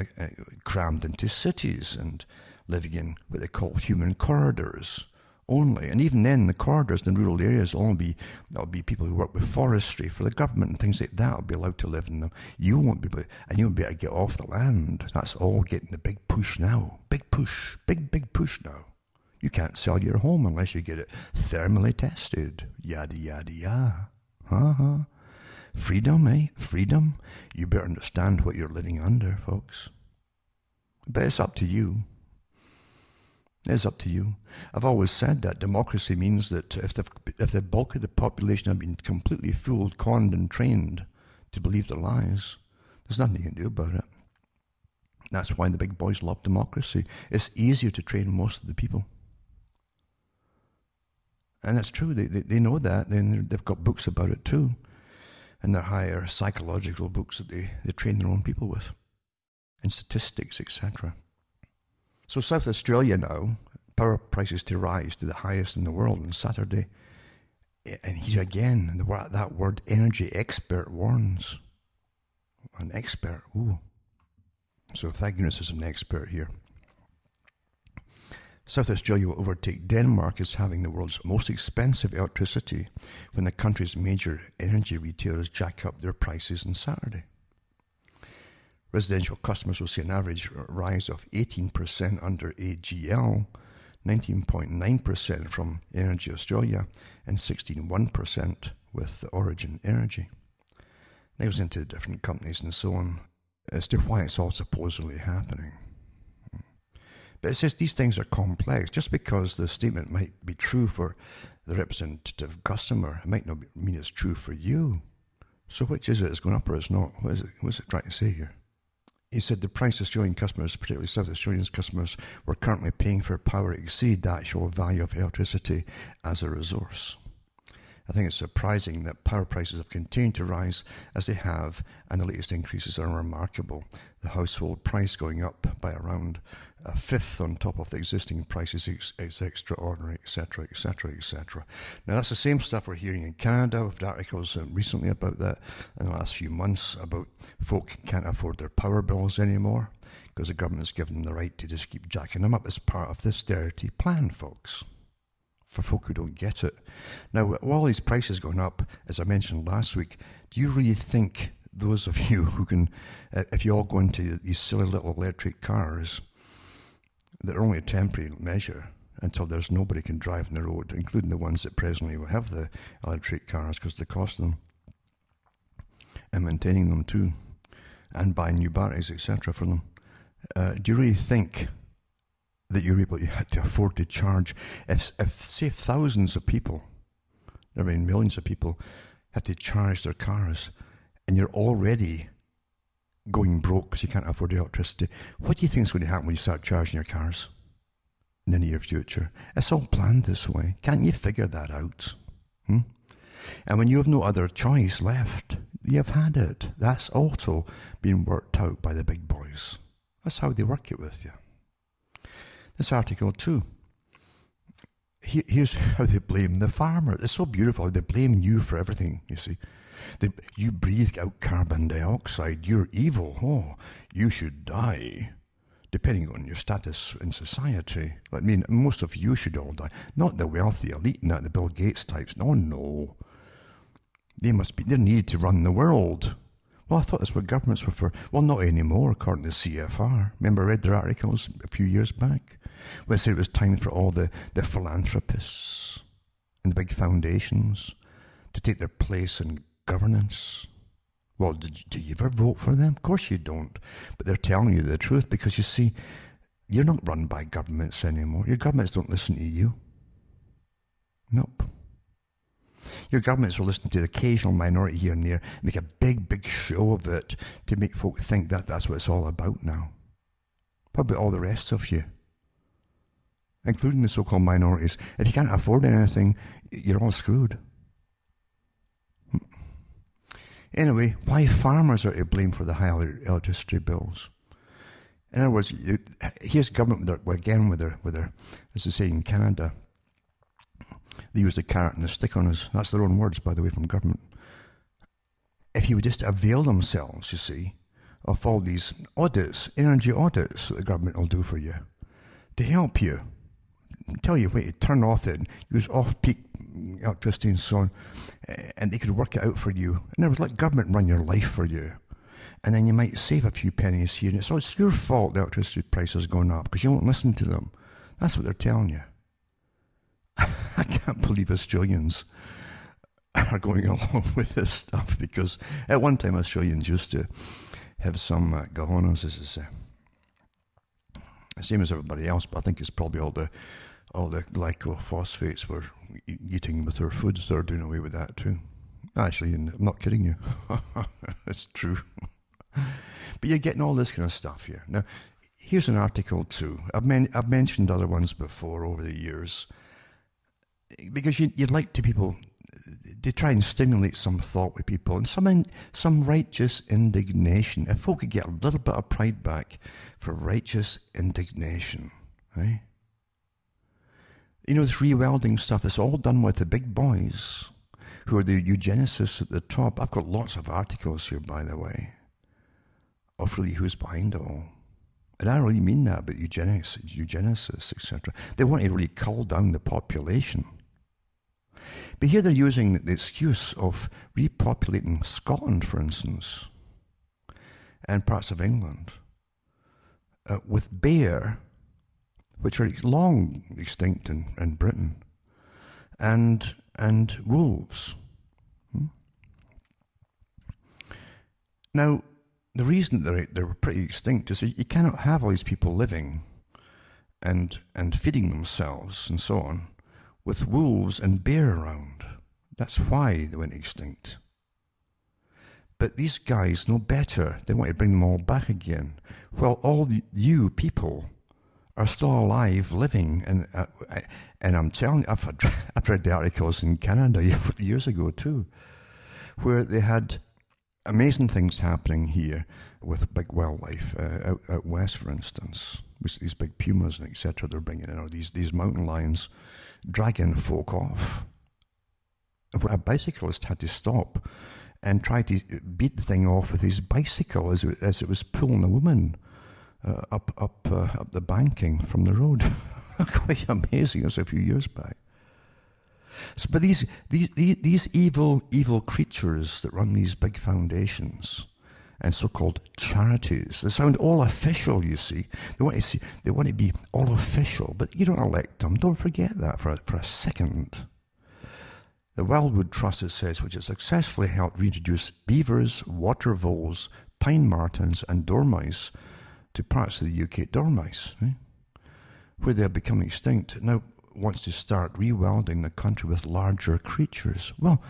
crammed into cities and living in what they call human corridors only. And even then, the corridors in the rural areas will be people who work with forestry for the government and things like that will be allowed to live in them. You won't be able to, and you'll be able to get off the land. That's all getting the big push now. Big push now. You can't sell your home unless you get it thermally tested. Yada, yada, yada. Freedom, eh? Freedom. You better understand what you're living under, folks. But it's up to you. It's up to you. I've always said that democracy means that if the bulk of the population have been completely fooled, conned, and trained to believe the lies, there's nothing you can do about it. That's why the big boys love democracy. It's easier to train most of the people. And that's true. They know that. They've got books about it too. And they're higher psychological books that they train their own people with. And statistics, etc. So South Australia now, power prices to rise to the highest in the world on Saturday. And here again, that word energy expert warns. An expert, ooh. So thank goodness there's an expert here. South Australia will overtake Denmark as having the world's most expensive electricity when the country's major energy retailers jack up their prices on Saturday. Residential customers will see an average rise of 18% under AGL, 19.9% from Energy Australia, and 16.1% with Origin Energy. That goes into the different companies and so on as to why it's all supposedly happening. But it says these things are complex. Just because the statement might be true for the representative customer, it might not mean it's true for you. So which is it? It's going up or it's not? What's it trying to say here? He said the price Australian customers, particularly South Australian customers, were currently paying for power exceed the actual value of electricity as a resource. I think it's surprising that power prices have continued to rise as they have, and the latest increases are remarkable. The household price going up by around a fifth on top of the existing prices is extraordinary, etc., etc., etc. Now, that's the same stuff we're hearing in Canada. We've had articles recently about that in the last few months about folk can't afford their power bills anymore because the government's given them the right to just keep jacking them up as part of the austerity plan, folks. For folk who don't get it. Now, with all these prices going up, as I mentioned last week, do you really think those of you who can, if you all go into these silly little electric cars that are only a temporary measure until there's nobody can drive on the road, including the ones that presently will have the electric cars because of the cost of them and maintaining them too, and buying new batteries, etc. for them, do you really think that you're able to afford to charge, if say thousands of people, never mind millions of people, have to charge their cars, and you're already going broke because you can't afford the electricity, what do you think is going to happen when you start charging your cars in the near future? It's all planned this way. Can't you figure that out? And when you have no other choice left, you've had it. That's also been worked out by the big boys. That's how they work it with you. This article too. Here's how they blame the farmer. It's so beautiful. They blame you for everything, you see. You breathe out carbon dioxide. You're evil. Oh, you should die. Depending on your status in society. I mean, most of you should all die. Not the wealthy elite, not the Bill Gates types. No. They're needed to run the world. Well, I thought that's what governments were for. Well, not anymore, according to CFR. Remember I read their articles a few years back? When they said it was time for all the philanthropists and the big foundations to take their place in governance. Well, do you ever vote for them? Of course you don't. But they're telling you the truth because, you see, you're not run by governments anymore. Your governments don't listen to you. Nope. Your governments will listen to the occasional minority here and there, make a big show of it to make folk think that that's what it's all about now. What about all the rest of you? Including the so-called minorities. If you can't afford anything, you're all screwed. Anyway, why farmers are to blame for the high electricity bills? In other words, here's government again with their, as they say in Canada, they use the carrot and the stick on us. That's their own words, by the way, from government. If you would just avail themselves, you see, of all these audits, energy audits that the government will do for you, to help you, tell you when to turn off it, use off-peak electricity and so on, and they could work it out for you. In other words, let government run your life for you. And then you might save a few pennies here, and it's your fault the electricity price has gone up, because you won't listen to them. That's what they're telling you. I can't believe Australians are going along with this stuff, because at one time Australians used to have some cojones, as they say. The same as everybody else, but I think it's probably all the glycophosphates we're eating with our foods. They're doing away with that too. Actually, I'm not kidding you. It's true. But you're getting all this kind of stuff here. Now, here's an article too. I've mentioned other ones before over the years, because you'd like people to try and stimulate some thought with people and some righteous indignation. If folk could get a little bit of pride back for righteous indignation, right? You know, this rewilding stuff is all done with the big boys who are the eugenicists at the top. I've got lots of articles here, by the way, of really who's behind it all. And I don't really mean that, but eugenics, eugenicists, etc. They want to really cull down the population. But here they're using the excuse of repopulating Scotland, for instance, and parts of England, with bear, which are long extinct in Britain, and wolves. Now, the reason they're pretty extinct is that you cannot have all these people living and feeding themselves and so on with wolves and bear around. That's why they went extinct. But these guys know better. They want to bring them all back again. Well, all you people are still alive, living, and I'm telling you, I've read the articles in Canada years ago too, where they had amazing things happening here with big wildlife out west, for instance. With these big pumas and etc. they're bringing in, or these mountain lions dragging folk off. A bicyclist had to stop and try to beat the thing off with his bicycle as it was pulling a woman up the banking from the road. Quite amazing. It was a few years back. So, but these evil creatures that run these big foundations and so-called charities, they sound all official. You see, they want to be all official, but you don't elect them. Don't forget that for a second. The Wildwood Trust, it says, which has successfully helped reintroduce beavers, water voles, pine martens, and dormice to parts of the UK, dormice, where they have become extinct, now wants to start rewilding the country with larger creatures. Well,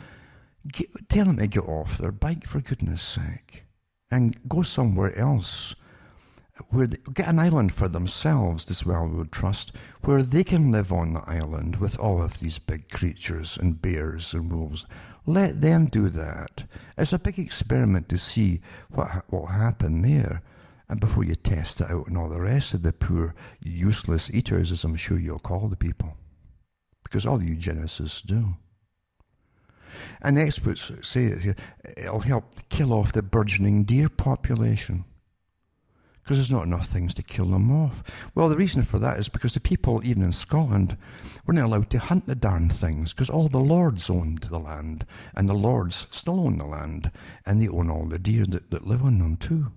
tell them to get off their bike, for goodness sake, and go somewhere else, where get an island for themselves, this Wildwood Trust, where they can live on the island with all of these big creatures and bears and wolves. Let them do that. It's a big experiment to see what will happen there, and before you test it out and all the rest of the poor useless eaters, as I'm sure you'll call the people, because all the eugenicists do. And the experts say it here, it'll help kill off the burgeoning deer population, because there's not enough things to kill them off. Well, the reason for that is because the people, even in Scotland, were not allowed to hunt the darn things, because all the lords owned the land, and the lords still own the land, and they own all the deer that live on them too.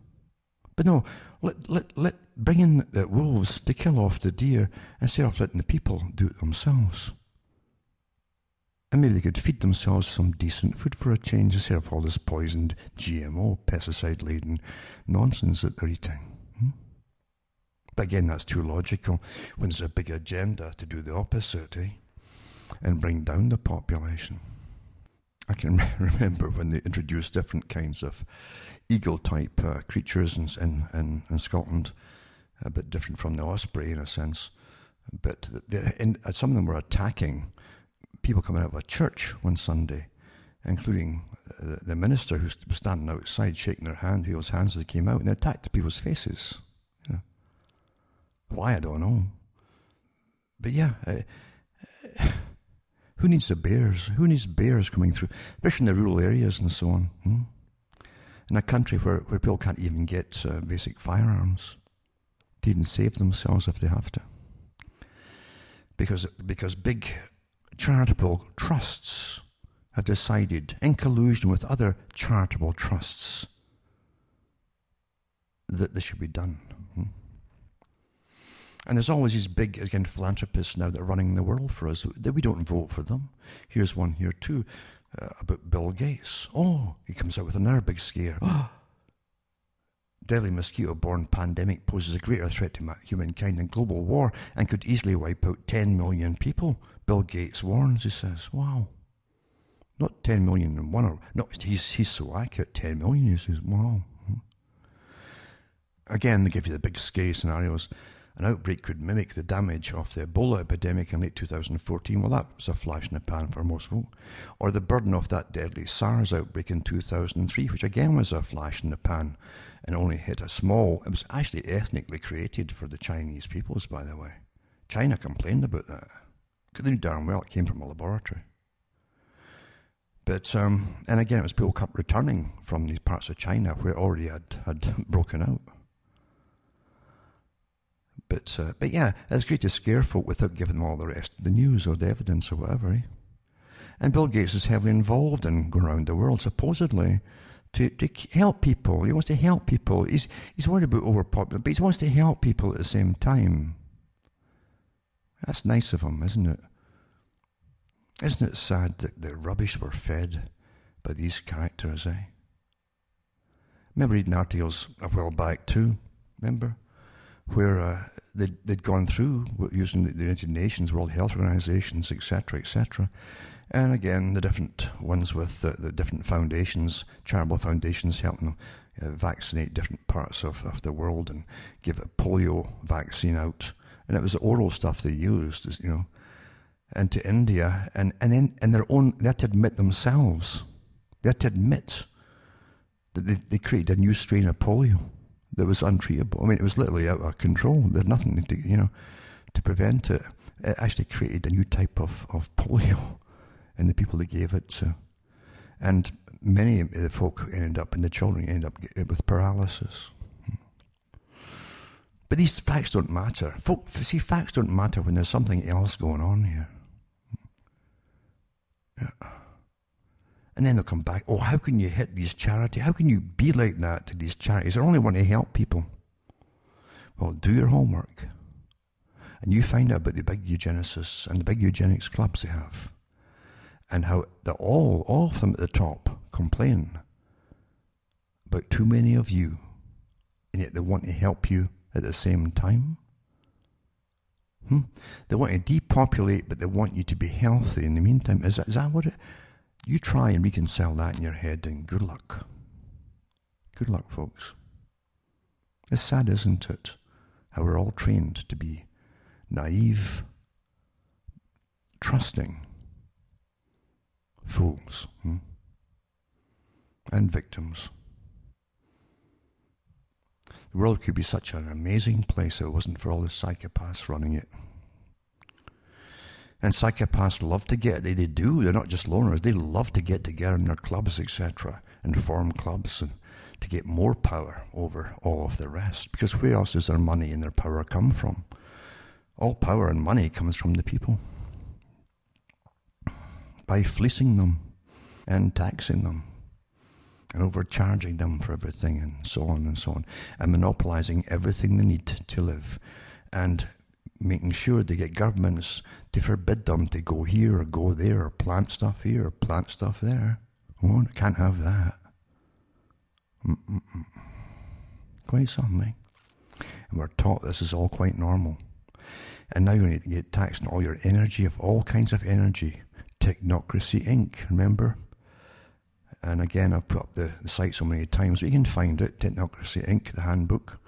But no, let bring in the wolves to kill off the deer instead of letting the people do it themselves. And maybe they could feed themselves some decent food for a change instead of all this poisoned GMO, pesticide-laden nonsense that they're eating. But again, that's too logical when there's a big agenda to do the opposite, and bring down the population. I can remember when they introduced different kinds of eagle-type creatures in Scotland, a bit different from the osprey in a sense. But some of them were attacking people coming out of a church one Sunday, including the minister who was standing outside shaking their hand, people's hands as they came out, and they attacked people's faces. Why, I don't know. But yeah, who needs the bears? Who needs bears coming through, especially in the rural areas and so on? In a country where people can't even get basic firearms to even save themselves if they have to. Because big charitable trusts have decided, in collusion with other charitable trusts, that this should be done. And there's always these big, again, philanthropists now that are running the world for us, that we don't vote for them. Here's one here too, about Bill Gates. Oh, he comes out with another big scare. Deadly mosquito-borne pandemic poses a greater threat to humankind than global war and could easily wipe out 10 million people. Bill Gates warns, he says. Wow. Not 10 million in one. No, he's so accurate, 10 million, he says. Wow. Again, they give you the big scary scenarios. An outbreak could mimic the damage of the Ebola epidemic in late 2014. Well, that was a flash in the pan for most folk. Or the burden of that deadly SARS outbreak in 2003, which again was a flash in the pan and only hit it was actually ethnically created for the Chinese peoples, by the way. China complained about that. They knew darn well it came from a laboratory. But, and again, it was people returning from these parts of China where it already had broken out. But yeah, it's great to scare folk without giving them all the rest of the news or the evidence or whatever. And Bill Gates is heavily involved in going around the world, supposedly, to help people. He wants to help people. He's worried about overpopulation, but he wants to help people at the same time. That's nice of him, isn't it? Isn't it sad that the rubbish we're fed by these characters, I remember reading articles a while back too, remember? Where they'd gone through using the United Nations, World Health Organizations, etc., and again the different ones with the different foundations, charitable foundations, helping them vaccinate different parts of the world and give a polio vaccine out, and it was the oral stuff they used, and to India, and then in their own, they had to admit themselves, they had to admit They created a new strain of polio that was untreatable. I mean, it was literally out of control. They had nothing to prevent it. It actually created a new type of polio in the people that gave it to. And many of the folk and the children ended up with paralysis. But these facts don't matter. See, facts don't matter when there's something else going on here. Yeah. And then they'll come back, oh, how can you hit these charities? How can you be like that to these charities? They only want to help people. Well, do your homework. And you find out about the big eugenicists and the big eugenics clubs they have. And how all of them at the top complain about too many of you. And yet they want to help you at the same time. They want to depopulate, but they want you to be healthy in the meantime. Is that what it? You try and reconcile that in your head, and good luck. Good luck, folks. It's sad, isn't it? How we're all trained to be naive, trusting fools and victims. The world could be such an amazing place if it wasn't for all the psychopaths running it. And psychopaths love to get, they do, they're not just loners, they love to get together in their clubs, etc., and form clubs and to get more power over all of the rest. Because where else does their money and their power come from? All power and money comes from the people. By fleecing them and taxing them and overcharging them for everything and so on, and monopolizing everything they need to live, and making sure they get governments to forbid them to go here or go there or plant stuff here or plant stuff there. Oh, I can't have that. Quite something. And we're taught this is all quite normal. And now you're going to get taxed on all your energy, of all kinds of energy. Technocracy Inc., remember? And again, I've put up the site so many times, but you can find it, Technocracy Inc., the handbook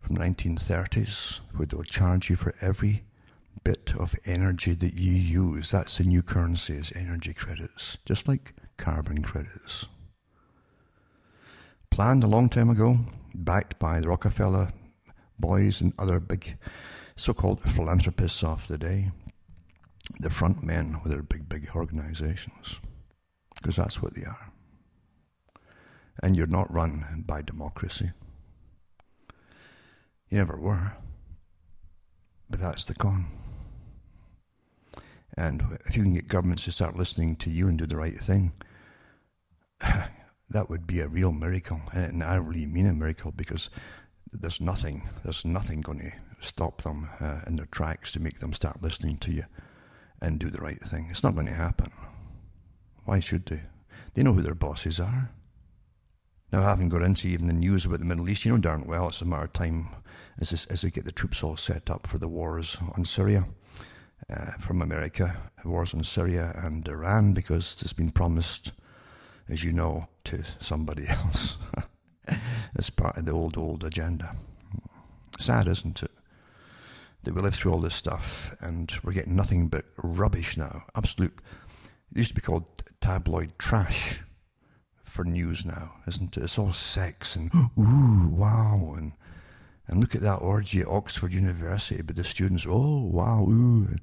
from the 1930s, where they'll charge you for every bit of energy that you use. That's the new currency, is energy credits, just like carbon credits. Planned a long time ago, backed by the Rockefeller boys and other big so-called philanthropists of the day, the front men with their big organizations, because that's what they are. And you're not run by democracy. You never were. But that's the con. And if you can get governments to start listening to you and do the right thing, that would be a real miracle. And I really mean a miracle, because there's nothing going to stop them in their tracks to make them start listening to you and do the right thing. It's not going to happen. Why should they? They know who their bosses are. Now, having got into even the news about the Middle East, you know darn well it's a matter of time as they get the troops all set up for the wars on Syria from America, wars on Syria and Iran, because it's been promised, as you know, to somebody else as part of the old agenda. Sad, isn't it, that we live through all this stuff and we're getting nothing but rubbish now. Absolute, it used to be called tabloid trash for news now, isn't it? It's all sex and ooh, wow, and look at that orgy at Oxford University, but the students, oh, wow, ooh, and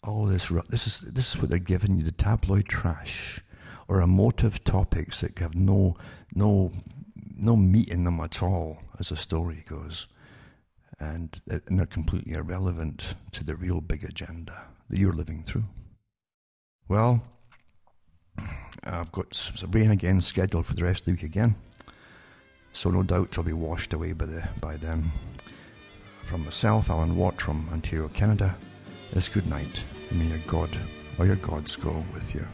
all this. This is what they're giving you, the tabloid trash, or emotive topics that have no meat in them at all, as the story goes, and they're completely irrelevant to the real big agenda that you're living through. Well, I've got some rain again scheduled for the rest of the week again, so no doubt it'll be washed away by then. From myself, Alan Watt from Ontario, Canada, it's good night, and may your God or your gods go with you.